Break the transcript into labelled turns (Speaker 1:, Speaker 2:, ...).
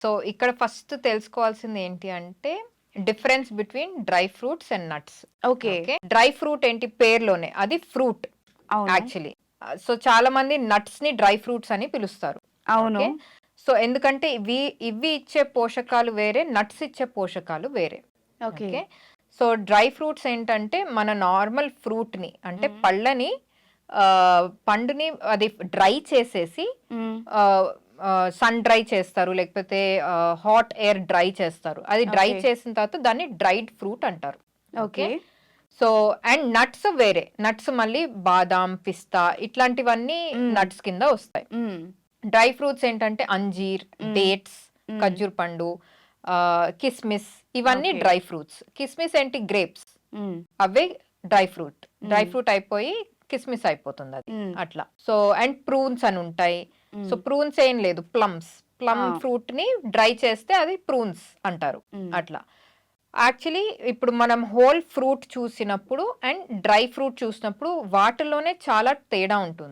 Speaker 1: So ఇక్కడ first తెలుసుకోవాల్సింది ఏంటి అంటే difference between dry fruits and nuts.
Speaker 2: Okay.
Speaker 1: Okay. Dry fruit ఏంటి పేరులోనే అది ఫ్రూట్
Speaker 2: అవును.
Speaker 1: యాక్చువల్లీ. సో చాలా మంది నట్స్ ని డ్రై ఫ్రూట్స్ అని పిలుస్తారు.
Speaker 2: అవును.
Speaker 1: ఓకే. సో ఎందుకంటే ఇవి ఇవి ఇచ్చే పోషకాలు వేరే, నట్స్ ఇచ్చే పోషకాలు వేరే.
Speaker 2: Okay.
Speaker 1: Okay. So dry fruits ఏంటంటే మన నార్మల్ ఫ్రూట్‌ని అంటే పళ్ళని పండుని అది డ్రై చేసేసి
Speaker 2: హ్మ్.
Speaker 1: సన్ డ్రై చేస్తారు. లేకపోతే హాట్ ఎయిర్ డ్రై చేస్తారు. అది డ్రై
Speaker 2: ఓకే.
Speaker 1: చేసిన తర్వాత దాన్ని డ్రైడ్ ఫ్రూట్ అంటారు. Okay.
Speaker 2: Okay.
Speaker 1: So and nuts వేరే. నట్స్ మళ్ళీ బాదాం, పిస్తా ఇట్లాంటివన్నీ నట్స్ కింద వస్తాయి.
Speaker 2: హ్మ్.
Speaker 1: డ్రై ఫ్రూట్స్ ఏంటంటే అంజీర్, డేట్స్,
Speaker 2: హ్మ్.
Speaker 1: ఖర్జూర్ పండు, కిస్మిస్ ఇవన్నీ
Speaker 2: ఓకే.
Speaker 1: Dry fruits. కిస్మిస్ ఏంటి గ్రేప్స్.
Speaker 2: హ్మ్.
Speaker 1: అవే డ్రై ఫ్రూట్. డ్రై ఫ్రూట్ అయిపోయి కిస్మిస్ అయిపోతుంది అది.
Speaker 2: హ్మ్.
Speaker 1: అట్లా. సో అండ్ ప్రూన్స్ అని ఉంటాయి. సో
Speaker 2: హ్మ్.
Speaker 1: ప్రూన్స్ ఏం లేదు ప్లమ్స్. ప్లమ్
Speaker 2: ఆ!
Speaker 1: ఫ్రూట్ ని డ్రై చేస్తే అది ప్రూన్స్ అంటారు.
Speaker 2: హ్మ్.
Speaker 1: అట్లా. యాక్చువల్లీ ఇప్పుడు మనం హోల్ ఫ్రూట్ చూసినప్పుడు అండ్ డ్రై ఫ్రూట్ చూసినప్పుడు వాటిలోనే చాలా తేడా ఉంటుంది.